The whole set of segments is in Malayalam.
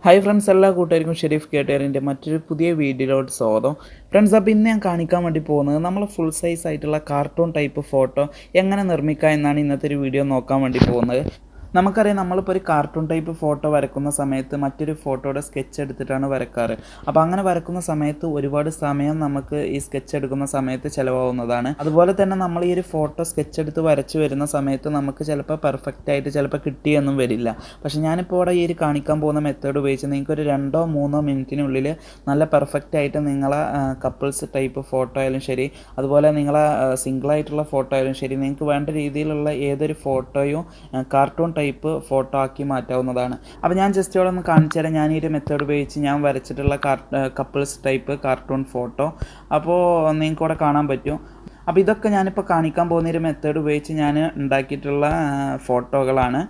ഹായ് ഫ്രണ്ട്സ്, എല്ലാ കൂട്ടുകാർക്കും ഷെരീഫ്ക്കേട്ടറിൻ്റെ മറ്റൊരു പുതിയ വീഡിയോയിലോട്ട് സ്വാഗതം. ഫ്രണ്ട്സ്, അപ്പോൾ ഇന്ന് ഞാൻ കാണിക്കാൻ വേണ്ടി പോകുന്നത് നമ്മൾ ഫുൾ സൈസ് ആയിട്ടുള്ള കാർട്ടൂൺ ടൈപ്പ് ഫോട്ടോ എങ്ങനെ നിർമ്മിക്കാം എന്നാണ് ഇന്നത്തെ ഒരു വീഡിയോ നോക്കാൻ വേണ്ടി പോകുന്നത്. നമുക്കറിയാം, നമ്മളിപ്പോൾ ഒരു കാർട്ടൂൺ ടൈപ്പ് ഫോട്ടോ വരക്കുന്ന സമയത്ത് മറ്റൊരു ഫോട്ടോയുടെ സ്കെച്ച് എടുത്തിട്ടാണ് വരക്കാറ്. അപ്പോൾ അങ്ങനെ വരക്കുന്ന സമയത്ത് ഒരുപാട് സമയം നമുക്ക് ഈ സ്കെച്ച് എടുക്കുന്ന സമയത്ത് ചിലവാകുന്നതാണ്. അതുപോലെ തന്നെ നമ്മൾ ഈ ഒരു ഫോട്ടോ സ്കെച്ച് എടുത്ത് വരച്ച് വരുന്ന സമയത്ത് നമുക്ക് ചിലപ്പോൾ പെർഫെക്റ്റ് ആയിട്ട് ചിലപ്പോൾ കിട്ടിയൊന്നും വരില്ല. പക്ഷേ ഞാനിപ്പോൾ ഇവിടെ ഈ ഒരു കാണിക്കാൻ പോകുന്ന മെത്തേഡ് ഉപയോഗിച്ച് നിങ്ങൾക്ക് ഒരു 2-3 മിനിറ്റിനുള്ളിൽ നല്ല പെർഫെക്റ്റ് ആയിട്ട് നിങ്ങളെ കപ്പിൾസ് ടൈപ്പ് ഫോട്ടോ ആയാലും ശരി, അതുപോലെ നിങ്ങളെ സിംഗിളായിട്ടുള്ള ഫോട്ടോ ആയാലും ശരി, നിങ്ങൾക്ക് വേണ്ട രീതിയിലുള്ള ഏതൊരു ഫോട്ടോയും കാർട്ടൂൺ ടൈപ്പ് ഫോട്ടോ ആക്കി മാറ്റാവുന്നതാണ്. അപ്പോൾ ഞാൻ ജസ്റ്റ് ഇവിടെ ഒന്ന് കാണിച്ചു തരാം. ഞാൻ ഈ ഒരു മെത്തേഡ് ഉപയോഗിച്ച് ഞാൻ വരച്ചിട്ടുള്ള കപ്പിൾസ് ടൈപ്പ് കാർട്ടൂൺ ഫോട്ടോ അപ്പോൾ നിങ്ങൾക്ക് ഇവിടെ കാണാൻ പറ്റും. അപ്പോൾ ഇതൊക്കെ ഞാനിപ്പോൾ കാണിക്കാൻ പോകുന്ന ഒരു മെത്തേഡ് ഉപയോഗിച്ച് ഞാൻ ഉണ്ടാക്കിയിട്ടുള്ള ഫോട്ടോകളാണ്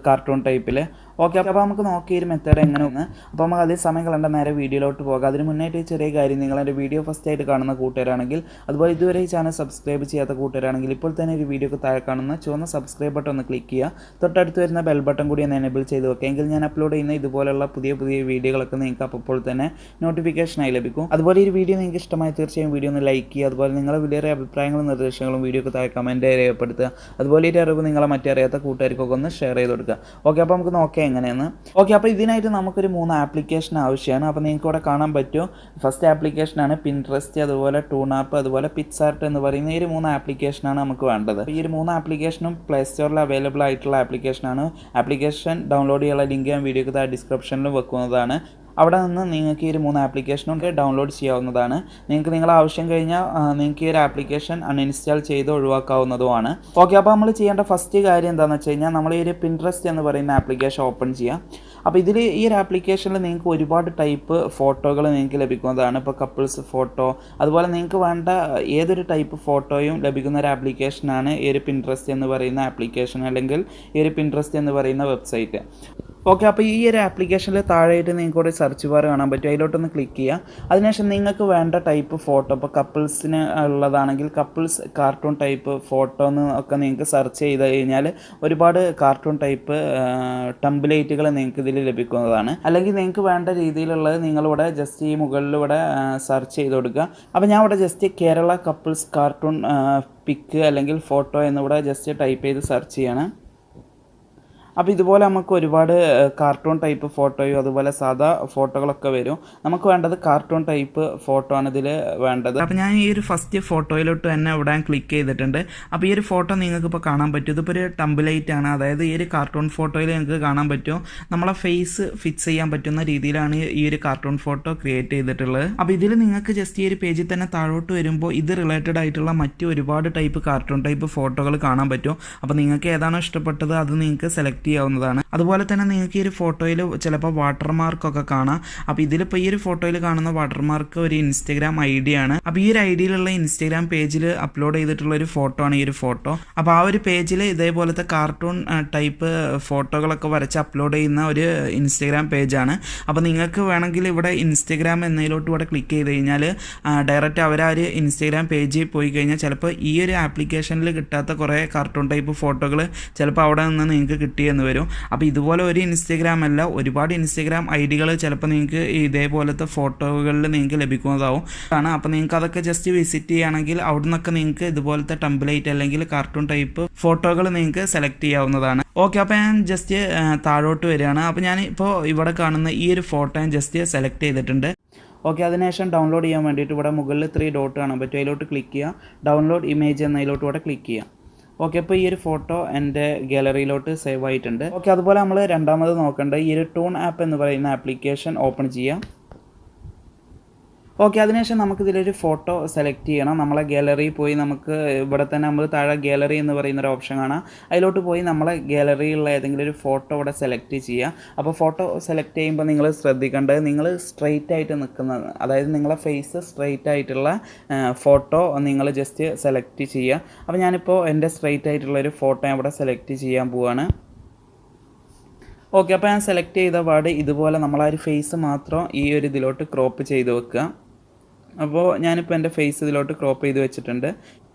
കാർട്ടൂൺ ടൈപ്പിൽ. ഓക്കെ, അപ്പോൾ നമുക്ക് നോക്കി ഒരു മെത്തേഡ് എങ്ങനെ ഒന്ന്. അപ്പോൾ നമുക്ക് അതേ സമയം കളണ്ട നേരെ വീഡിയോയിലോട്ട് പോകാം. അതിന് മുന്നായിട്ട് ചെറിയ കാര്യം, നിങ്ങളെൻ്റെ വീഡിയോ ഫസ്റ്റ് ആയിട്ട് കാണുന്ന കൂട്ടുകാരാണെങ്കിൽ, അതുപോലെ ഇതുവരെ ഈ ചാനൽ സബ്സ്ക്രൈബ് ചെയ്യാത്ത കൂട്ടുകാരാണെങ്കിൽ ഇപ്പോൾ തന്നെ ഒരു വീഡിയോക്ക് താഴെ കാണുന്ന ചുവന്ന സബ്സ്ക്രൈബ് ബട്ടൺ ഒന്ന് ക്ലിക്ക് ചെയ്യുക. തൊട്ടടുത്ത് വരുന്ന ബെൽ ബട്ടൺ കൂടി ഒന്ന് എനേബിൾ ചെയ്ത് വെക്കുക. എങ്കിൽ ഞാൻ അപ്ലോഡ് ചെയ്യുന്ന ഇതുപോലുള്ള പുതിയ പുതിയ വീഡിയോകളൊക്കെ നിങ്ങൾക്ക് അപ്പോൾ തന്നെ നോട്ടിഫിക്കേഷനായി ലഭിക്കും. അതുപോലെ ഈ വീഡിയോ നിങ്ങൾക്ക് ഇഷ്ടമായി തീർച്ചയായും വീഡിയോ ഒന്ന് ലൈക്ക് ചെയ്യുക. അതുപോലെ നിങ്ങളുടെ വിലയേറിയ അഭിപ്രായങ്ങളും നിർദ്ദേശങ്ങളും വീഡിയോക്ക് താഴെ കമൻറ്റ് രേഖപ്പെടുത്തുക. അതുപോലെ ഈ അറിവ് നിങ്ങളെ മറ്ററിയാത്ത കൂട്ടുകാർക്കൊക്കെ ഒന്ന് ഷെയർ ചെയ്ത് കൊടുക്കുക. ഓക്കെ, അപ്പോൾ നമുക്ക് നോക്കാം എങ്ങനെയെന്ന്. ഓക്കെ, അപ്പോൾ ഇതിനായിട്ട് നമുക്കൊരു 3 ആപ്ലിക്കേഷൻ ആവശ്യമാണ്. അപ്പോൾ നിങ്ങൾക്ക് ഇവിടെ കാണാൻ പറ്റും. ഫസ്റ്റ് ആപ്ലിക്കേഷനാണ് പിൻട്രസ്റ്റ്, അതുപോലെ ടൂണാപ്പ്, അതുപോലെ പിക്സാർട്ട് എന്ന് പറയുന്ന ഈ 3 ആപ്ലിക്കേഷനാണ് നമുക്ക് വേണ്ടത്. ഈ 3 ആപ്ലിക്കേഷനും പ്ലേ സ്റ്റോറിൽ അവൈലബിൾ ആയിട്ടുള്ള ആപ്ലിക്കേഷനാണ്. ആപ്ലിക്കേഷൻ ഡൗൺലോഡ് ചെയ്യാനുള്ള ലിങ്ക് ഞാൻ വീഡിയോക്ക് താഴെ ഡിസ്ക്രിപ്ഷനിൽ വെക്കുന്നതാണ്. അവിടെ നിന്ന് നിങ്ങൾക്ക് ഈ 3 ആപ്ലിക്കേഷനും ഡൗൺലോഡ് ചെയ്യാവുന്നതാണ്. നിങ്ങൾക്ക് നിങ്ങളുടെ ആവശ്യം കഴിഞ്ഞാൽ നിങ്ങൾക്ക് ഈ ഒരു ആപ്ലിക്കേഷൻ അൺഇൻസ്റ്റാൾ ചെയ്ത് ഒഴിവാക്കാവുന്നതുമാണ്. ഓക്കെ, അപ്പോൾ നമ്മൾ ചെയ്യേണ്ട ഫസ്റ്റ് കാര്യം എന്താണെന്ന് വെച്ച് കഴിഞ്ഞാൽ, നമ്മൾ ഈ ഒരു പിൻട്രസ്റ്റ് എന്ന് പറയുന്ന ആപ്ലിക്കേഷൻ ഓപ്പൺ ചെയ്യാം. അപ്പോൾ ഇതിൽ ഈ ഒരു ആപ്ലിക്കേഷനിൽ നിങ്ങൾക്ക് ഒരുപാട് ടൈപ്പ് ഫോട്ടോകൾ നിങ്ങൾക്ക് ലഭിക്കുന്നതാണ്. ഇപ്പോൾ കപ്പിൾസ് ഫോട്ടോ, അതുപോലെ നിങ്ങൾക്ക് വേണ്ട ഏതൊരു ടൈപ്പ് ഫോട്ടോയും ലഭിക്കുന്ന ഒരു ആപ്ലിക്കേഷനാണ് ഈ ഒരു പിൻട്രസ്റ്റ് എന്ന് പറയുന്ന ആപ്ലിക്കേഷൻ, അല്ലെങ്കിൽ ഈ ഒരു പിൻട്രസ്റ്റ് എന്ന് പറയുന്ന വെബ്സൈറ്റ്. ഓക്കെ, അപ്പോൾ ഈ ഒരു ആപ്ലിക്കേഷനിൽ താഴെയായിട്ട് നിങ്ങൾക്ക് ഒരു സെർച്ച് ബാർ കാണാൻ പറ്റും. അതിലോട്ടൊന്ന് ക്ലിക്ക് ചെയ്യുക. അതിനുശേഷം നിങ്ങൾക്ക് വേണ്ട ടൈപ്പ് ഫോട്ടോ, ഇപ്പോൾ കപ്പിൾസിന് ഉള്ളതാണെങ്കിൽ കപ്പിൾസ് കാർട്ടൂൺ ടൈപ്പ് ഫോട്ടോ എന്ന് ഒക്കെ നിങ്ങൾക്ക് സെർച്ച് ചെയ്ത് കഴിഞ്ഞാൽ ഒരുപാട് കാർട്ടൂൺ ടൈപ്പ് ടെംപ്ലേറ്റുകൾ നിങ്ങൾക്ക് ഇതിൽ ലഭിക്കുന്നതാണ്. അല്ലെങ്കിൽ നിങ്ങൾക്ക് വേണ്ട രീതിയിലുള്ളത് നിങ്ങളിവിടെ ജസ്റ്റ് ഈ മുകളിലിവിടെ സെർച്ച് ചെയ്ത് കൊടുക്കുക. അപ്പോൾ ഞാൻ ഇവിടെ ജസ്റ്റ് കേരള കപ്പിൾസ് കാർട്ടൂൺ പിക്ക് അല്ലെങ്കിൽ ഫോട്ടോ എന്നിവിടെ ജസ്റ്റ് ടൈപ്പ് ചെയ്ത് സെർച്ച് ചെയ്യണം. അപ്പോൾ ഇതുപോലെ നമുക്ക് ഒരുപാട് കാർട്ടൂൺ ടൈപ്പ് ഫോട്ടോയും അതുപോലെ സാധാ ഫോട്ടോകളൊക്കെ വരും. നമുക്ക് വേണ്ടത് കാർട്ടൂൺ ടൈപ്പ് ഫോട്ടോ ആണ് ഇതിൽ വേണ്ടത്. അപ്പോൾ ഞാൻ ഈ ഒരു ഫസ്റ്റ് ഫോട്ടോയിലോട്ട് തന്നെ ഇവിടെ ക്ലിക്ക് ചെയ്തിട്ടുണ്ട്. അപ്പോൾ ഈ ഒരു ഫോട്ടോ നിങ്ങൾക്ക് ഇപ്പോൾ കാണാൻ പറ്റും. ഇതിപ്പോൾ ഒരു ടെംപ്ലേറ്റ് ആണ്. അതായത് ഈ ഒരു കാർട്ടൂൺ ഫോട്ടോയിൽ നിങ്ങൾക്ക് കാണാൻ പറ്റും നമ്മളെ ഫേസ് ഫിക്സ് ചെയ്യാൻ പറ്റുന്ന രീതിയിലാണ് ഈ ഒരു കാർട്ടൂൺ ഫോട്ടോ ക്രിയേറ്റ് ചെയ്തിട്ടുള്ളത്. അപ്പോൾ ഇതിൽ നിങ്ങൾക്ക് ജസ്റ്റ് ഈ ഒരു പേജിൽ തന്നെ താഴോട്ട് വരുമ്പോൾ ഇത് റിലേറ്റഡ് ആയിട്ടുള്ള മറ്റ് ഒരുപാട് ടൈപ്പ് കാർട്ടൂൺ ടൈപ്പ് ഫോട്ടോകൾ കാണാൻ പറ്റും. അപ്പോൾ നിങ്ങൾക്ക് ഏതാണോ ഇഷ്ടപ്പെട്ടത് അത് നിങ്ങൾക്ക് സെലക്ട് ചെയ്യാവുന്നതാണ്. അതുപോലെ തന്നെ നിങ്ങൾക്ക് ഈ ഒരു ഫോട്ടോയിൽ ചിലപ്പോൾ വാട്ടർമാർക്കൊക്കെ കാണാം. അപ്പോൾ ഇതിലിപ്പോൾ ഈ ഒരു ഫോട്ടോയിൽ കാണുന്ന വാട്ടർമാർക്ക് ഒരു ഇൻസ്റ്റഗ്രാം ID ആണ്. അപ്പോൾ ഈ ഒരു ഐഡിയിലുള്ള ഇൻസ്റ്റഗ്രാം പേജിൽ അപ്ലോഡ് ചെയ്തിട്ടുള്ള ഒരു ഫോട്ടോ ആണ് ഈ ഒരു ഫോട്ടോ. അപ്പോൾ ആ ഒരു പേജിൽ ഇതേപോലത്തെ കാർട്ടൂൺ ടൈപ്പ് ഫോട്ടോകളൊക്കെ വരച്ച് അപ്ലോഡ് ചെയ്യുന്ന ഒരു ഇൻസ്റ്റഗ്രാം പേജാണ്. അപ്പോൾ നിങ്ങൾക്ക് വേണമെങ്കിൽ ഇവിടെ ഇൻസ്റ്റഗ്രാം എന്നതിലോട്ട് ഇവിടെ ക്ലിക്ക് ചെയ്ത് കഴിഞ്ഞാൽ ഡയറക്റ്റ് അവർ ആ ഒരു ഇൻസ്റ്റഗ്രാം പേജിൽ പോയി കഴിഞ്ഞാൽ ചിലപ്പോൾ ഈ ഒരു ആപ്ലിക്കേഷനിൽ കിട്ടാത്ത കുറേ കാർട്ടൂൺ ടൈപ്പ് ഫോട്ടോകൾ ചിലപ്പോൾ അവിടെ നിന്ന് നിങ്ങൾക്ക് കിട്ടിയെന്ന് വരും. അപ്പോൾ ഇതുപോലെ ഒരു ഇൻസ്റ്റഗ്രാം അല്ല, ഒരുപാട് ഇൻസ്റ്റഗ്രാം ഐഡികൾ ചിലപ്പോൾ നിങ്ങൾക്ക് ഇതേപോലത്തെ ഫോട്ടോകളിൽ നിങ്ങൾക്ക് ലഭിക്കുന്നതാവും. അപ്പോൾ നിങ്ങൾക്ക് അതൊക്കെ ജസ്റ്റ് വിസിറ്റ് ചെയ്യുകയാണെങ്കിൽ അവിടെ നിന്നൊക്കെ നിങ്ങൾക്ക് ഇതുപോലത്തെ ടെംപ്ലേറ്റ് അല്ലെങ്കിൽ കാർട്ടൂൺ ടൈപ്പ് ഫോട്ടോകൾ നിങ്ങൾക്ക് സെലക്ട് ചെയ്യാവുന്നതാണ്. ഓക്കെ, അപ്പോൾ ഞാൻ ജസ്റ്റ് താഴോട്ട് വരികയാണ്. അപ്പോൾ ഞാൻ ഇപ്പോൾ ഇവിടെ കാണുന്ന ഈ ഒരു ഫോട്ടോ ഞാൻ ജസ്റ്റ് സെലക്ട് ചെയ്തിട്ടുണ്ട്. ഓക്കെ, അതിനുശേഷം ഡൗൺലോഡ് ചെയ്യാൻ വേണ്ടിയിട്ട് ഇവിടെ മുകളിൽ 3 ഡോട്ട് കാണാൻ പറ്റും. അതിലോട്ട് ക്ലിക്ക് ചെയ്യുക. ഡൗൺലോഡ് ഇമേജ് എന്നതിലോട്ട് ഇവിടെ ക്ലിക്ക് ചെയ്യുക. ഓക്കെ, അപ്പോൾ ഈ ഒരു ഫോട്ടോ എൻ്റെ ഗാലറിയിലോട്ട് സേവ് ആയിട്ടുണ്ട്. ഓക്കെ, അതുപോലെ നമ്മൾ രണ്ടാമത് നോക്കേണ്ട ഈ ഒരു ടൂൺ ആപ്പ് എന്ന് പറയുന്ന ആപ്ലിക്കേഷൻ ഓപ്പൺ ചെയ്യാം. ഓക്കെ, അതിനുശേഷം നമുക്കിതിലൊരു ഫോട്ടോ സെലക്ട് ചെയ്യണം. നമ്മളെ ഗാലറിയിൽ പോയി നമുക്ക് ഇവിടെ തന്നെ നമ്മൾ താഴെ ഗാലറി എന്ന് പറയുന്നൊരു ഓപ്ഷൻ കാണാം. അതിലോട്ട് പോയി നമ്മളെ ഗാലറിയിലുള്ള ഏതെങ്കിലും ഒരു ഫോട്ടോ ഇവിടെ സെലക്ട് ചെയ്യുക. അപ്പോൾ ഫോട്ടോ സെലക്ട് ചെയ്യുമ്പോൾ നിങ്ങൾ ശ്രദ്ധിക്കേണ്ടത് നിങ്ങൾ സ്ട്രെയിറ്റ് ആയിട്ട് നിൽക്കുന്നത്, അതായത് നിങ്ങളെ ഫേസ് സ്ട്രെയിറ്റ് ആയിട്ടുള്ള ഫോട്ടോ നിങ്ങൾ ജസ്റ്റ് സെലക്ട് ചെയ്യുക. അപ്പോൾ ഞാനിപ്പോൾ എൻ്റെ സ്ട്രെയിറ്റ് ആയിട്ടുള്ളൊരു ഫോട്ടോ ഞാൻ ഇവിടെ സെലക്ട് ചെയ്യാൻ പോവുകയാണ്. ഓക്കെ, അപ്പോൾ ഞാൻ സെലക്ട് ചെയ്ത പാട് ഇതുപോലെ നമ്മളാ ഒരു ഫേസ് മാത്രം ഈ ഒരു ഇതിലോട്ട് ക്രോപ്പ് ചെയ്ത് വെക്കുക. അപ്പോൾ ഞാനിപ്പോൾ എൻ്റെ ഫേസ് ഇതിലോട്ട് ക്രോപ്പ് ചെയ്ത് വെച്ചിട്ടുണ്ട്.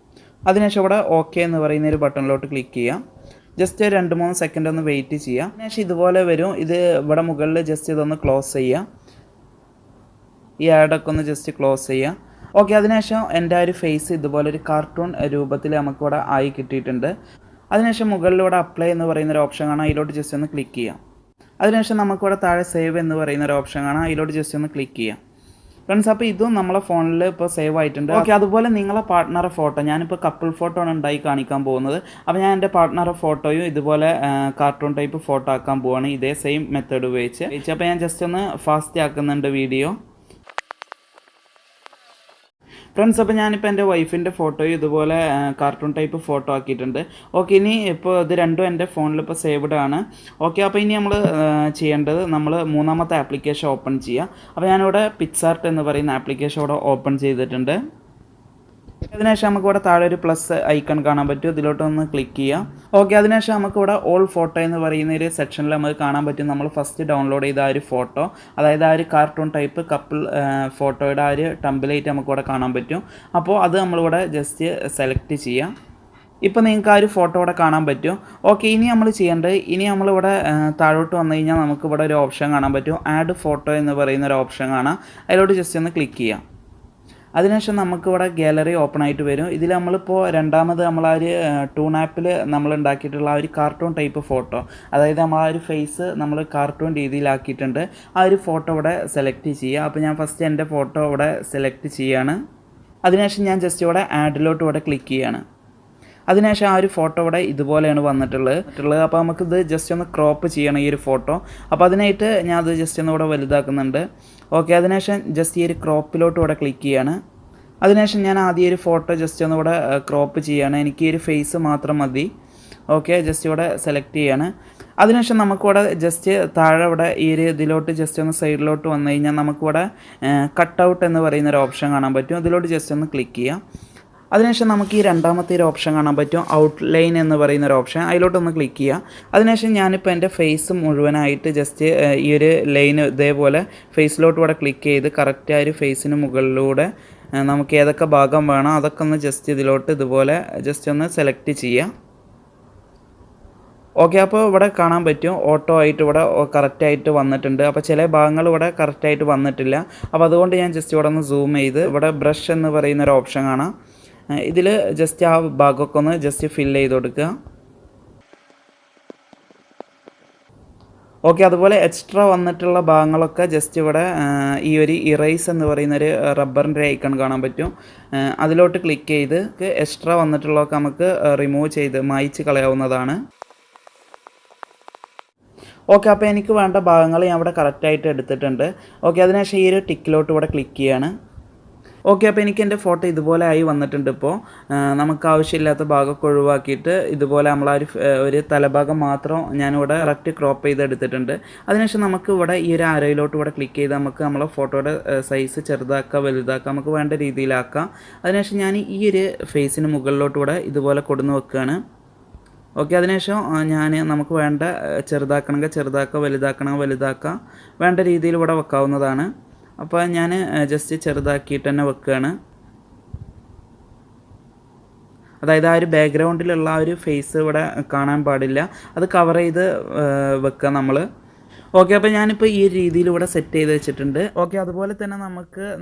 അതിനുശേഷം ഇവിടെ ഓക്കെ എന്ന് പറയുന്ന ഒരു ബട്ടണിലോട്ട് ക്ലിക്ക് ചെയ്യാം. ജസ്റ്റ് 2-3 സെക്കൻഡ് ഒന്ന് വെയിറ്റ് ചെയ്യുക. അതിനുശേഷം ഇതുപോലെ വരും. ഇത് ഇവിടെ മുകളിൽ ജസ്റ്റ് ഇതൊന്ന് ക്ലോസ് ചെയ്യുക. ഈ ആഡൊക്കെ ഒന്ന് ജസ്റ്റ് ക്ലോസ് ചെയ്യുക. ഓക്കെ, അതിനുശേഷം എൻ്റെ ആ ഒരു ഫേസ് ഇതുപോലെ ഒരു കാർട്ടൂൺ രൂപത്തിൽ നമുക്കിവിടെ ആയി കിട്ടിയിട്ടുണ്ട്. അതിനുശേഷം മുകളിലൂടെ അപ്ലൈ എന്ന് പറയുന്ന ഒരു ഓപ്ഷൻ കാണാം, അതിലോട്ട് ജസ്റ്റ് ഒന്ന് ക്ലിക്ക് ചെയ്യാം. അതിനുശേഷം നമുക്കിവിടെ താഴെ സേവ് എന്ന് പറയുന്ന ഒരു ഓപ്ഷൻ കാണാം, അതിലോട്ട് ജസ്റ്റ് ഒന്ന് ക്ലിക്ക് ചെയ്യാം. ഫ്രണ്ട്സ്, അപ്പോൾ ഇതും നമ്മളെ ഫോണിൽ ഇപ്പോൾ സേവ് ആയിട്ടുണ്ട്. ഓക്കെ, അതുപോലെ നിങ്ങളെ പാർട്ട്ണറെ ഫോട്ടോ, ഞാനിപ്പോൾ കപ്പിൾ ഫോട്ടോ ആണ് ഉണ്ടായി കാണിക്കാൻ പോകുന്നത്. അപ്പോൾ ഞാൻ എൻ്റെ പാർട്ട്ണറെ ഫോട്ടോയും ഇതുപോലെ കാർട്ടൂൺ ടൈപ്പ് ഫോട്ടോ ആക്കാൻ പോവുകയാണ്, ഇതേ സെയിം മെത്തേഡ് ഉപയോഗിച്ച്. അപ്പോൾ ഞാൻ ജസ്റ്റ് ഒന്ന് ഫാസ്റ്റ് ആക്കുന്നുണ്ട് വീഡിയോ. ഫ്രണ്ട്സ്, അപ്പോൾ ഞാനിപ്പോൾ എൻ്റെ വൈഫിൻ്റെ ഫോട്ടോയും ഇതുപോലെ കാർട്ടൂൺ ടൈപ്പ് ഫോട്ടോ ആക്കിയിട്ടുണ്ട്. ഓക്കെ, ഇനി ഇപ്പോൾ ഇത് രണ്ടും എൻ്റെ ഫോണിൽ ഇപ്പോൾ സേവ്ഡ് ആണ്. ഓക്കെ, അപ്പോൾ ഇനി നമ്മൾ ചെയ്യേണ്ടത്, നമ്മൾ മൂന്നാമത്തെ ആപ്ലിക്കേഷൻ ഓപ്പൺ ചെയ്യുക. അപ്പോൾ ഞാനിവിടെ പിക്സാർട്ട് എന്ന് പറയുന്ന ആപ്ലിക്കേഷൻ ഇവിടെ ഓപ്പൺ ചെയ്തിട്ടുണ്ട്. അതിനുശേഷം നമുക്കിവിടെ താഴെ ഒരു പ്ലസ് ഐക്കൺ കാണാൻ പറ്റും, ഇതിലോട്ടൊന്ന് ക്ലിക്ക് ചെയ്യാം. ഓക്കെ, അതിനുശേഷം നമുക്കിവിടെ ഓൾ ഫോട്ടോ എന്ന് പറയുന്ന ഒരു സെക്ഷനിൽ നമുക്ക് കാണാൻ പറ്റും നമ്മൾ ഫസ്റ്റ് ഡൗൺലോഡ് ചെയ്ത ആ ഒരു ഫോട്ടോ, അതായത് ആ ഒരു കാർട്ടൂൺ ടൈപ്പ് കപ്പിൾ ഫോട്ടോയുടെ ആ ഒരു ടെംപ്ലേറ്റ് നമുക്കിവിടെ കാണാൻ പറ്റും. അപ്പോൾ അത് നമ്മളിവിടെ ജസ്റ്റ് സെലക്ട് ചെയ്യാം. ഇപ്പോൾ നിങ്ങൾക്ക് ആ ഒരു ഫോട്ടോ ഇവിടെ കാണാൻ പറ്റും. ഓക്കെ, ഇനി നമ്മൾ ചെയ്യേണ്ടത്, ഇനി നമ്മളിവിടെ താഴോട്ട് വന്നു കഴിഞ്ഞാൽ നമുക്കിവിടെ ഒരു ഓപ്ഷൻ കാണാൻ പറ്റും, ആഡ് ഫോട്ടോ എന്ന് പറയുന്ന ഒരു ഓപ്ഷൻ കാണാം, അതിലോട്ട് ജസ്റ്റ് ഒന്ന് ക്ലിക്ക് ചെയ്യാം. അതിനുശേഷം നമുക്കിവിടെ ഗാലറി ഓപ്പൺ ആയിട്ട് വരും. ഇതിൽ നമ്മളിപ്പോൾ രണ്ടാമത് നമ്മൾ ആ ഒരു ടൂൺ ആപ്പിൽ നമ്മൾ ഉണ്ടാക്കിയിട്ടുള്ള ആ ഒരു കാർട്ടൂൺ ടൈപ്പ് ഫോട്ടോ, അതായത് നമ്മൾ ആ ഒരു ഫേസ് നമ്മൾ കാർട്ടൂൺ രീതിയിലാക്കിയിട്ടുണ്ട്, ആ ഒരു ഫോട്ടോ ഇവിടെ സെലക്ട് ചെയ്യുക. അപ്പോൾ ഞാൻ ഫസ്റ്റ് എൻ്റെ ഫോട്ടോ ഇവിടെ സെലക്ട് ചെയ്യുകയാണ്. അതിനുശേഷം ഞാൻ ജസ്റ്റ് ഇവിടെ ആഡിലോട്ട് ഇവിടെ ക്ലിക്ക് ചെയ്യുകയാണ്. അതിനുശേഷം ആ ഒരു ഫോട്ടോ ഇവിടെ ഇതുപോലെയാണ് വന്നിട്ടുള്ളത്. അപ്പോൾ നമുക്കിത് ജസ്റ്റ് ഒന്ന് ക്രോപ്പ് ചെയ്യണം ഈ ഒരു ഫോട്ടോ. അപ്പോൾ അതിനായിട്ട് ഞാൻ അത് ജസ്റ്റ് ഒന്ന് ഇവിടെ വലുതാക്കുന്നുണ്ട്. ഓക്കെ, അതിനുശേഷം ജസ്റ്റ് ഈ ഒരു ക്രോപ്പിലോട്ട് ഇവിടെ ക്ലിക്ക് ചെയ്യാണ്. അതിനുശേഷം ഞാൻ ആദ്യം ഒരു ഫോട്ടോ ജസ്റ്റ് ഒന്ന് ഇവിടെ ക്രോപ്പ് ചെയ്യാണ്, എനിക്ക് ഈ ഒരു ഫേസ് മാത്രം മതി. ഓക്കെ, ജസ്റ്റ് ഇവിടെ സെലക്ട് ചെയ്യാണ്. അതിനുശേഷം നമുക്കിവിടെ ജസ്റ്റ് താഴെ ഇവിടെ ഈ ഒരു ഇതിലോട്ട് ജസ്റ്റ് ഒന്ന് സൈഡിലോട്ട് വന്നു കഴിഞ്ഞാൽ നമുക്കിവിടെ കട്ട് എന്ന് പറയുന്നൊരു ഓപ്ഷൻ കാണാൻ പറ്റും, അതിലോട്ട് ജസ്റ്റ് ഒന്ന് ക്ലിക്ക് ചെയ്യാം. അതിനുശേഷം നമുക്ക് ഈ രണ്ടാമത്തെ ഒരു ഓപ്ഷൻ കാണാൻ പറ്റും, ഔട്ട്ലൈൻ എന്ന് പറയുന്ന ഒരു ഓപ്ഷൻ, അതിലോട്ടൊന്ന് ക്ലിക്ക് ചെയ്യുക. അതിനുശേഷം ഞാനിപ്പോൾ എൻ്റെ ഫേസ് മുഴുവനായിട്ട് ജസ്റ്റ് ഈ ഒരു ലൈൻ ഇതേപോലെ ഫേസിലോട്ട് ഇവിടെ ക്ലിക്ക് ചെയ്ത് കറക്റ്റ് ആ ഒരു ഫേസിന് മുകളിലൂടെ നമുക്ക് ഏതൊക്കെ ഭാഗം വേണം അതൊക്കെ ഒന്ന് ജസ്റ്റ് ഇതിലോട്ട് ഇതുപോലെ ജസ്റ്റ് ഒന്ന് സെലക്ട് ചെയ്യാം. ഓക്കെ, അപ്പോൾ ഇവിടെ കാണാൻ പറ്റും ഓട്ടോ ആയിട്ട് ഇവിടെ കറക്റ്റായിട്ട് വന്നിട്ടുണ്ട്. അപ്പോൾ ചില ഭാഗങ്ങൾ ഇവിടെ കറക്റ്റായിട്ട് വന്നിട്ടില്ല. അപ്പോൾ അതുകൊണ്ട് ഞാൻ ജസ്റ്റ് ഇവിടെ ഒന്ന് സൂം ചെയ്ത് ഇവിടെ ബ്രഷ് എന്ന് പറയുന്ന ഒരു ഓപ്ഷൻ കാണാം, ഇതിൽ ജസ്റ്റ് ആ ഭാഗമൊക്കെ ഒന്ന് ജസ്റ്റ് ഫില്ല് ചെയ്ത് കൊടുക്കുക. ഓക്കെ, അതുപോലെ എക്സ്ട്രാ വന്നിട്ടുള്ള ഭാഗങ്ങളൊക്കെ ജസ്റ്റ് ഇവിടെ ഈ ഒരു ഇറേസ് എന്ന് പറയുന്നൊരു റബ്ബറിൻ്റെ ഐക്കൺ കാണാൻ പറ്റും, അതിലോട്ട് ക്ലിക്ക് ചെയ്ത് എക്സ്ട്രാ വന്നിട്ടുള്ളതൊക്കെ നമുക്ക് റിമൂവ് ചെയ്ത് മായ്ച്ച് കളയാവുന്നതാണ്. ഓക്കെ, അപ്പോൾ എനിക്ക് വേണ്ട ഭാഗങ്ങൾ ഞാൻ ഇവിടെ കറക്റ്റായിട്ട് എടുത്തിട്ടുണ്ട്. ഓക്കെ, അതിനുശേഷം ഈ ഒരു ടിക്കിലോട്ട് ഇവിടെ ക്ലിക്ക് ചെയ്യാണ്. ഓക്കെ, അപ്പോൾ എനിക്ക് എൻ്റെ ഫോട്ടോ ഇതുപോലെ ആയി വന്നിട്ടുണ്ട്. ഇപ്പോൾ നമുക്ക് ആവശ്യമില്ലാത്ത ഭാഗമൊക്കെ ഒഴിവാക്കിയിട്ട് ഇതുപോലെ നമ്മൾ ഒരു തലഭാഗം മാത്രം ഞാനിവിടെ കറക്റ്റ് ക്രോപ്പ് ചെയ്ത് എടുത്തിട്ടുണ്ട്. അതിനുശേഷം നമുക്ക് ഇവിടെ ഈ ഒരു ആരോയിലോട്ട് ഇവിടെ ക്ലിക്ക് ചെയ്ത് നമുക്ക് നമ്മളെ ഫോട്ടോയുടെ സൈസ് ചെറുതാക്കാം വലുതാക്കാം, നമുക്ക് വേണ്ട രീതിയിലാക്കാം. അതിനുശേഷം ഞാൻ ഈ ഒരു ഫേസിന് മുകളിലോട്ട് ഇവിടെ ഇതുപോലെ കൊടുന്ന് വെക്കുകയാണ്. ഓക്കെ, അതിനുശേഷം നമുക്ക് വേണ്ട ചെറുതാക്കണമെങ്കിൽ ചെറുതാക്കുക, വലുതാക്കുക, വേണ്ട രീതിയിൽ ഇവിടെ വെക്കാവുന്നതാണ്. അപ്പോൾ ഞാൻ ജസ്റ്റ് ചെറുതാക്കിയിട്ട് തന്നെ വെക്കുകയാണ്. അതായത് ആ ഒരു ബാക്ക്ഗ്രൗണ്ടിലുള്ള ആ ഒരു ഫേസ് ഇവിടെ കാണാൻ പാടില്ല, അത് കവർ ചെയ്ത് വെക്കുക നമ്മൾ. ഓക്കെ, അപ്പോൾ ഞാനിപ്പോൾ ഈ രീതിയിൽ ഇവിടെ സെറ്റ് ചെയ്ത് വെച്ചിട്ടുണ്ട്. ഓക്കെ, അതുപോലെ തന്നെ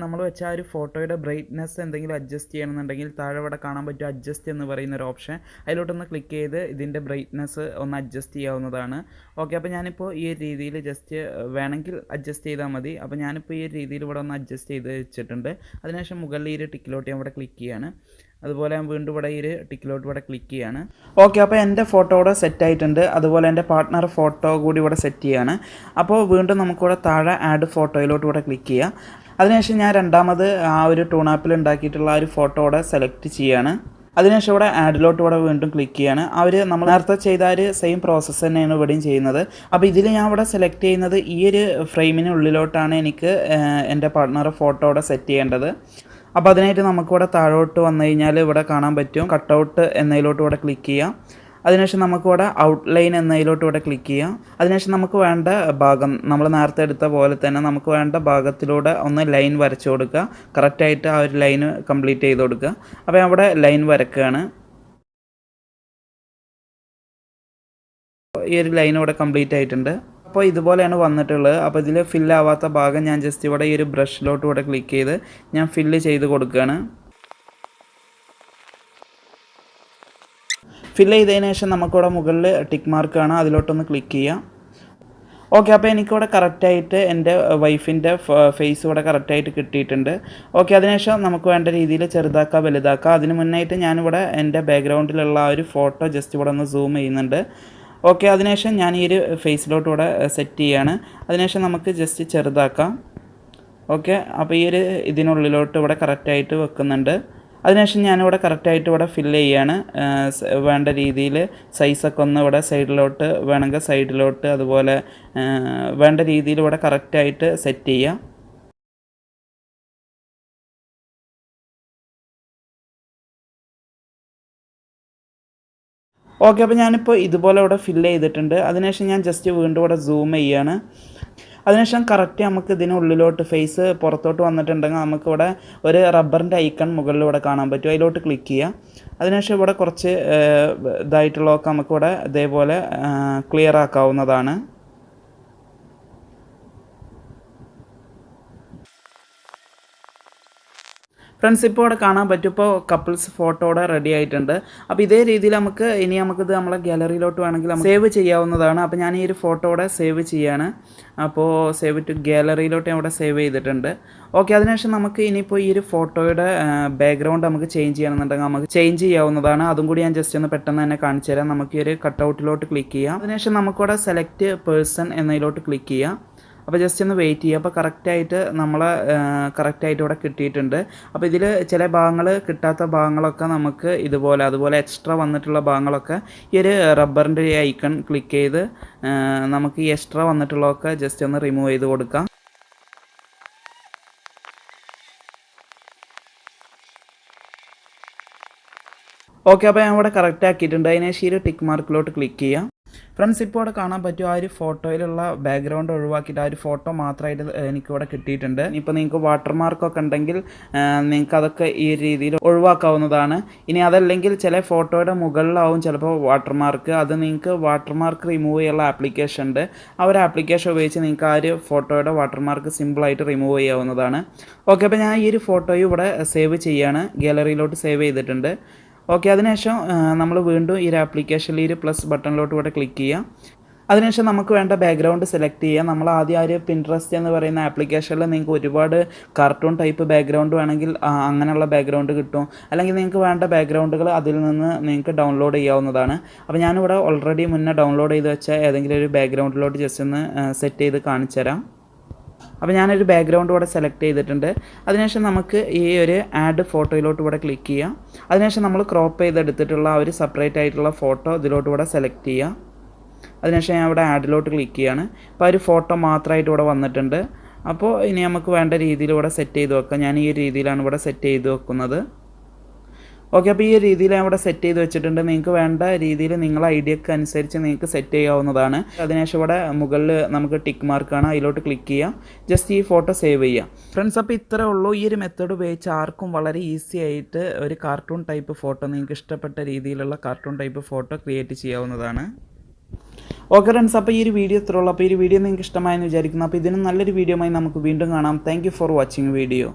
നമ്മൾ വെച്ച ആ ഒരു ഫോട്ടോയുടെ ബ്രൈറ്റ്നെസ് എന്തെങ്കിലും അഡ്ജസ്റ്റ് ചെയ്യണമെന്നുണ്ടെങ്കിൽ താഴെ ഇവിടെ കാണാൻ പറ്റും അഡ്ജസ്റ്റ് എന്ന് പറയുന്ന ഒരു ഓപ്ഷൻ, അതിലോട്ടൊന്ന് ക്ലിക്ക് ചെയ്ത് ഇതിൻ്റെ ബ്രൈറ്റ്നെസ് ഒന്ന് അഡ്ജസ്റ്റ് ചെയ്യാവുന്നതാണ്. ഓക്കെ, അപ്പോൾ ഞാനിപ്പോൾ ഈ രീതിയിൽ ജസ്റ്റ് വേണമെങ്കിൽ അഡ്ജസ്റ്റ് ചെയ്താൽ മതി. അപ്പോൾ ഞാനിപ്പോൾ ഈ രീതിയിൽ ഇവിടെ ഒന്ന് അഡ്ജസ്റ്റ് ചെയ്ത് വെച്ചിട്ടുണ്ട്. അതിനുശേഷം മുകളിൽ ഈ ഒരു ടിക്കിലോട്ട് ഞാൻ ഇവിടെ ക്ലിക്ക് ചെയ്യാണ്. അതുപോലെ ഞാൻ വീണ്ടും ഇവിടെ ഈ ഒരു ടിക്കിലോട്ട് ഇവിടെ ക്ലിക്ക് ചെയ്യാണ്. ഓക്കെ, അപ്പോൾ എൻ്റെ ഫോട്ടോ ഇവിടെ സെറ്റ് ആയിട്ടുണ്ട്. അതുപോലെ എൻ്റെ പാർട്ട്ണർ ഫോട്ടോ കൂടി ഇവിടെ സെറ്റ് ചെയ്യാണ്. അപ്പോൾ വീണ്ടും നമുക്കിവിടെ താഴെ ആഡ് ഫോട്ടോയിലോട്ട് ഇവിടെ ക്ലിക്ക് ചെയ്യാം. അതിനുശേഷം ഞാൻ രണ്ടാമത് ആ ഒരു ടൂൺ ആപ്പിൽ ഉണ്ടാക്കിയിട്ടുള്ള ആ ഒരു ഫോട്ടോ ഇവിടെ സെലക്ട് ചെയ്യാണ്. അതിനുശേഷം ഇവിടെ ആഡിലോട്ട് ഇവിടെ വീണ്ടും ക്ലിക്ക് ചെയ്യാണ്. നമ്മൾ നേരത്തെ ചെയ്ത ഒരു സെയിം പ്രോസസ്സ് തന്നെയാണ് ഇവിടെയും ചെയ്യുന്നത്. അപ്പോൾ ഇതിൽ ഞാൻ ഇവിടെ സെലക്ട് ചെയ്യുന്നത് ഈ ഒരു ഫ്രെയിമിനുള്ളിലോട്ടാണ് എനിക്ക് എൻ്റെ പാർട്ട്ണറെ ഫോട്ടോ ഇവിടെ സെറ്റ് ചെയ്യേണ്ടത്. അപ്പോൾ അതിനായിട്ട് നമുക്കിവിടെ താഴോട്ട് വന്നു കഴിഞ്ഞാൽ ഇവിടെ കാണാൻ പറ്റും കട്ടൗട്ട് എന്നതിലോട്ട് ഇവിടെ ക്ലിക്ക് ചെയ്യാം. അതിനുശേഷം നമുക്കിവിടെ ഔട്ട്ലൈൻ എന്നതിലോട്ട് ഇവിടെ ക്ലിക്ക് ചെയ്യാം. അതിനുശേഷം നമുക്ക് വേണ്ട ഭാഗം നമ്മൾ നേരത്തെ എടുത്ത പോലെ തന്നെ നമുക്ക് വേണ്ട ഭാഗത്തിലൂടെ ഒന്ന് ലൈൻ വരച്ചു കൊടുക്കുക. കറക്റ്റായിട്ട് ആ ഒരു ലൈന് കംപ്ലീറ്റ് ചെയ്ത് കൊടുക്കുക. അപ്പോൾ അവിടെ ലൈൻ വരക്കുകയാണ്. ഈ ഒരു ലൈൻ ഇവിടെ കംപ്ലീറ്റ് ആയിട്ടുണ്ട്. അപ്പോൾ ഇതുപോലെയാണ് വന്നിട്ടുള്ളത്. അപ്പോൾ ഇതിൽ ഫില്ലാവാത്ത ഭാഗം ഞാൻ ജസ്റ്റ് ഇവിടെ ഈ ഒരു ബ്രഷിലോട്ട് ഇവിടെ ക്ലിക്ക് ചെയ്ത് ഞാൻ ഫില്ല് ചെയ്ത് കൊടുക്കുകയാണ്. ഫില്ല് ചെയ്തതിന് ശേഷം നമുക്കിവിടെ മുകളിൽ ടിക്ക് മാർക്ക് കാണാം, അതിലോട്ടൊന്ന് ക്ലിക്ക് ചെയ്യാം. ഓക്കെ, അപ്പോൾ എനിക്കിവിടെ കറക്റ്റായിട്ട് എൻ്റെ വൈഫിൻ്റെ ഫേസ് ഇവിടെ കറക്റ്റായിട്ട് കിട്ടിയിട്ടുണ്ട്. ഓക്കെ, അതിനുശേഷം നമുക്ക് വേണ്ട രീതിയിൽ ചെറുതാക്കുക വലുതാക്കുക. അതിന് മുന്നായിട്ട് ഞാനിവിടെ എൻ്റെ ബാക്ക്ഗ്രൗണ്ടിലുള്ള ആ ഒരു ഫോട്ടോ ജസ്റ്റ് ഇവിടെ ഒന്ന് സൂം ചെയ്യുന്നുണ്ട്. ഓക്കെ, അതിനുശേഷം ഞാൻ ഈ ഒരു ഫേസിലോട്ട് ഇവിടെ സെറ്റ് ചെയ്യുകയാണ്. അതിനുശേഷം നമുക്ക് ജസ്റ്റ് ചെറുതാക്കാം. ഓക്കെ, അപ്പോൾ ഈ ഒരു ഇതിനുള്ളിലോട്ട് ഇവിടെ കറക്റ്റായിട്ട് വെക്കുന്നുണ്ട്. അതിനുശേഷം ഞാനിവിടെ കറക്റ്റായിട്ട് ഇവിടെ ഫില്ല് ചെയ്യാണ്. വേണ്ട രീതിയിൽ സൈസൊക്കെ ഒന്ന് ഇവിടെ സൈഡിലോട്ട് വേണമെങ്കിൽ സൈഡിലോട്ട് അതുപോലെ വേണ്ട രീതിയിൽ ഇവിടെ കറക്റ്റായിട്ട് സെറ്റ് ചെയ്യാം. ഓക്കെ, അപ്പോൾ ഞാനിപ്പോൾ ഇതുപോലെ ഇവിടെ ഫില്ല് ചെയ്തിട്ടുണ്ട്. അതിനുശേഷം ഞാൻ ജസ്റ്റ് വീണ്ടും ഇവിടെ സൂം ചെയ്യാണ്. അതിനുശേഷം കറക്റ്റ് നമുക്ക് ഇതിനുള്ളിലോട്ട് ഫേസ് പുറത്തോട്ട് വന്നിട്ടുണ്ടെങ്കിൽ നമുക്കിവിടെ ഒരു റബ്ബറിൻ്റെ ഐക്കൺ മുകളിലൂടെ കാണാൻ പറ്റും. അതിലോട്ട് ക്ലിക്ക് ചെയ്യുക. അതിനുശേഷം ഇവിടെ കുറച്ച് ഇതായിട്ടുള്ളതൊക്കെ നമുക്കിവിടെ ഇതേപോലെ ക്ലിയർ ആക്കാവുന്നതാണ്. ഫ്രണ്ട്സ്, ഇപ്പോൾ ഇവിടെ കാണാൻ പറ്റും. ഇപ്പോൾ കപ്പിൾസ് ഫോട്ടോ ഇവിടെ റെഡി ആയിട്ടുണ്ട്. അപ്പോൾ ഇതേ രീതിയിൽ നമുക്കിത് നമ്മളെ ഗാലറിയിലോട്ട് വേണമെങ്കിൽ സേവ് ചെയ്യാവുന്നതാണ്. അപ്പോൾ ഞാൻ ഈ ഒരു ഫോട്ടോ ഇവിടെ സേവ് ചെയ്യാണ്. അപ്പോൾ സേവ് ടു ഗാലറിയിലോട്ട് ഞാൻ ഇവിടെ സേവ് ചെയ്തിട്ടുണ്ട്. ഓക്കെ, അതിനുശേഷം നമുക്ക് ഇനിയിപ്പോൾ ഈ ഒരു ഫോട്ടോയുടെ ബാക്ക്ഗ്രൗണ്ട് നമുക്ക് ചേഞ്ച് ചെയ്യണമെന്നുണ്ടെങ്കിൽ നമുക്ക് ചേഞ്ച് ചെയ്യാവുന്നതാണ്. അതും കൂടി ഞാൻ ജസ്റ്റ് ഒന്ന് പെട്ടെന്ന് തന്നെ കാണിച്ചു തരാം. നമുക്ക് ഈ ഒരു കട്ടൗട്ടിലോട്ട് ക്ലിക്ക് ചെയ്യാം. അതിനുശേഷം നമുക്കിവിടെ സെലക്ട് പേഴ്സൺ എന്നതിലോട്ട് ക്ലിക്ക് ചെയ്യാം. അപ്പോൾ ജസ്റ്റ് ഒന്ന് വെയിറ്റ് ചെയ്യുക. അപ്പോൾ കറക്റ്റായിട്ട് ഇവിടെ കിട്ടിയിട്ടുണ്ട്. അപ്പോൾ ഇതിൽ ചില ഭാഗങ്ങൾ കിട്ടാത്ത ഭാഗങ്ങളൊക്കെ നമുക്ക് അതുപോലെ എക്സ്ട്രാ വന്നിട്ടുള്ള ഭാഗങ്ങളൊക്കെ ഈ ഒരു റബ്ബറിൻ്റെ ഐക്കൺ ക്ലിക്ക് ചെയ്ത് നമുക്ക് ഈ എക്സ്ട്രാ വന്നിട്ടുള്ളതൊക്കെ ജസ്റ്റ് ഒന്ന് റിമൂവ് ചെയ്ത് കൊടുക്കാം. ഓക്കെ, അപ്പോൾ ഞാൻ ഇവിടെ കറക്റ്റ് ആക്കിയിട്ടുണ്ട്. അതിനുശേഷം ഈ ടിക്ക് മാർക്കിലോട്ട് ക്ലിക്ക് ചെയ്യാം. ഫ്രണ്ട്സ്, ഇപ്പോൾ ഇവിടെ കാണാൻ പറ്റും ആ ഒരു ഫോട്ടോയിലുള്ള ബാക്ക്ഗ്രൗണ്ട് ഒഴിവാക്കിയിട്ട് ആ ഒരു ഫോട്ടോ മാത്രമായിട്ട് എനിക്കിവിടെ കിട്ടിയിട്ടുണ്ട്. ഇപ്പോൾ നിങ്ങൾക്ക് വാട്ടർമാർക്കൊക്കെ ഉണ്ടെങ്കിൽ നിങ്ങൾക്ക് അതൊക്കെ ഈ രീതിയിൽ ഒഴിവാക്കാവുന്നതാണ്. ഇനി അതല്ലെങ്കിൽ ചില ഫോട്ടോയുടെ മുകളിലാവും ചിലപ്പോൾ വാട്ടർമാർക്ക്. അത് നിങ്ങൾക്ക് വാട്ടർമാർക്ക് റിമൂവ് ചെയ്യാനുള്ള ആപ്ലിക്കേഷൻ ഉണ്ട്. ആ ഒരു ആപ്ലിക്കേഷൻ ഉപയോഗിച്ച് നിങ്ങൾക്ക് ആ ഒരു ഫോട്ടോയുടെ വാട്ടർമാർക്ക് സിമ്പിളായിട്ട് റിമൂവ് ചെയ്യാവുന്നതാണ്. ഓക്കെ, അപ്പോൾ ഞാൻ ഈ ഒരു ഫോട്ടോയും ഇവിടെ സേവ് ചെയ്യാണ്. ഗാലറിയിലോട്ട് സേവ് ചെയ്തിട്ടുണ്ട്. ഓക്കെ, അതിനുശേഷം നമ്മൾ വീണ്ടും ഈ ഒരു ആപ്ലിക്കേഷനിൽ ഈ ഒരു പ്ലസ് ബട്ടണിലോട്ട് ഇവിടെ ക്ലിക്ക് ചെയ്യാം. അതിനുശേഷം നമുക്ക് വേണ്ട ബാക്ക്ഗ്രൗണ്ട് സെലക്ട് ചെയ്യാം. നമ്മൾ ആദ്യം ആ ഒരു പിൻട്രസ്റ്റ് എന്ന് പറയുന്ന ആപ്ലിക്കേഷനിൽ നിങ്ങൾക്ക് ഒരുപാട് കാർട്ടൂൺ ടൈപ്പ് ബാക്ക്ഗ്രൗണ്ട് വേണമെങ്കിൽ അങ്ങനെയുള്ള ബാക്ക്ഗ്രൗണ്ട് കിട്ടും. അല്ലെങ്കിൽ നിങ്ങൾക്ക് വേണ്ട ബാക്ക്ഗ്രൗണ്ടുകൾ അതിൽ നിന്ന് നിങ്ങൾക്ക് ഡൗൺലോഡ് ചെയ്യാവുന്നതാണ്. അപ്പോൾ ഞാനിവിടെ ഓൾറെഡി മുന്നേ ഡൗൺലോഡ് ചെയ്ത് വെച്ച ഏതെങ്കിലും ഒരു ബാക്ക്ഗ്രൗണ്ടിലോട്ട് ജസ്റ്റ് ഒന്ന് സെറ്റ് ചെയ്ത് കാണിച്ചു തരാം. അപ്പോൾ ഞാനൊരു ബാക്ക്ഗ്രൗണ്ട് ഇവിടെ സെലക്ട് ചെയ്തിട്ടുണ്ട്. അതിനുശേഷം നമുക്ക് ഈ ഒരു ആഡ് ഫോട്ടോയിലോട്ട് ഇവിടെ ക്ലിക്ക് ചെയ്യാം. അതിനുശേഷം നമ്മൾ ക്രോപ്പ് ചെയ്തെടുത്തിട്ടുള്ള ആ ഒരു സെപ്പറേറ്റ് ആയിട്ടുള്ള ഫോട്ടോ ഇതിലോട്ട് ഇവിടെ സെലക്ട് ചെയ്യാം. അതിനുശേഷം ഞാൻ ഇവിടെ ആഡിലോട്ട് ക്ലിക്ക് ചെയ്യാണ്. അപ്പോൾ ആ ഒരു ഫോട്ടോ മാത്രമായിട്ട് ഇവിടെ വന്നിട്ടുണ്ട്. അപ്പോൾ ഇനി നമുക്ക് വേണ്ട രീതിയിൽ ഇവിടെ സെറ്റ് ചെയ്ത് വെക്കാം. ഞാൻ ഈ രീതിയിലാണ് ഇവിടെ സെറ്റ് ചെയ്ത് വെക്കുന്നത്. ഓക്കെ, അപ്പോൾ ഈ രീതിയിൽ ഞാൻ ഇവിടെ സെറ്റ് ചെയ്ത് വെച്ചിട്ടുണ്ട്. നിങ്ങൾക്ക് വേണ്ട രീതിയിൽ നിങ്ങളുടെ ഐഡിയക്ക് അനുസരിച്ച് നിങ്ങൾക്ക് സെറ്റ് ചെയ്യാവുന്നതാണ്. അതിനുശേഷം ഇവിടെ മുകളിൽ നമുക്ക് ടിക്ക് മാർക്കാണ്, അതിലോട്ട് ക്ലിക്ക് ചെയ്യാം. ജസ്റ്റ് ഈ ഫോട്ടോ സേവ് ചെയ്യാം. ഫ്രണ്ട്സ്, അപ്പോൾ ഇത്രേ ഉള്ളൂ. ഈ ഒരു മെത്തേഡ് ഉപയോഗിച്ച് ആർക്കും വളരെ ഈസി ആയിട്ട് ഒരു കാർട്ടൂൺ ടൈപ്പ് ഫോട്ടോ, നിങ്ങൾക്ക് ഇഷ്ടപ്പെട്ട രീതിയിലുള്ള കാർട്ടൂൺ ടൈപ്പ് ഫോട്ടോ ക്രിയേറ്റ് ചെയ്യാവുന്നതാണ്. ഓക്കെ ഫ്രണ്ട്സ്, അപ്പോൾ ഈ ഒരു വീഡിയോ ഇത്രേ ഉള്ളൂ. അപ്പോൾ ഈ ഒരു വീഡിയോ നിങ്ങൾക്ക് ഇഷ്ടമായെന്ന് വിചാരിക്കുന്നു. അപ്പോൾ ഇതിനും നല്ലൊരു വീഡിയോ ആയി നമുക്ക് വീണ്ടും കാണാം. Thank you for watching video.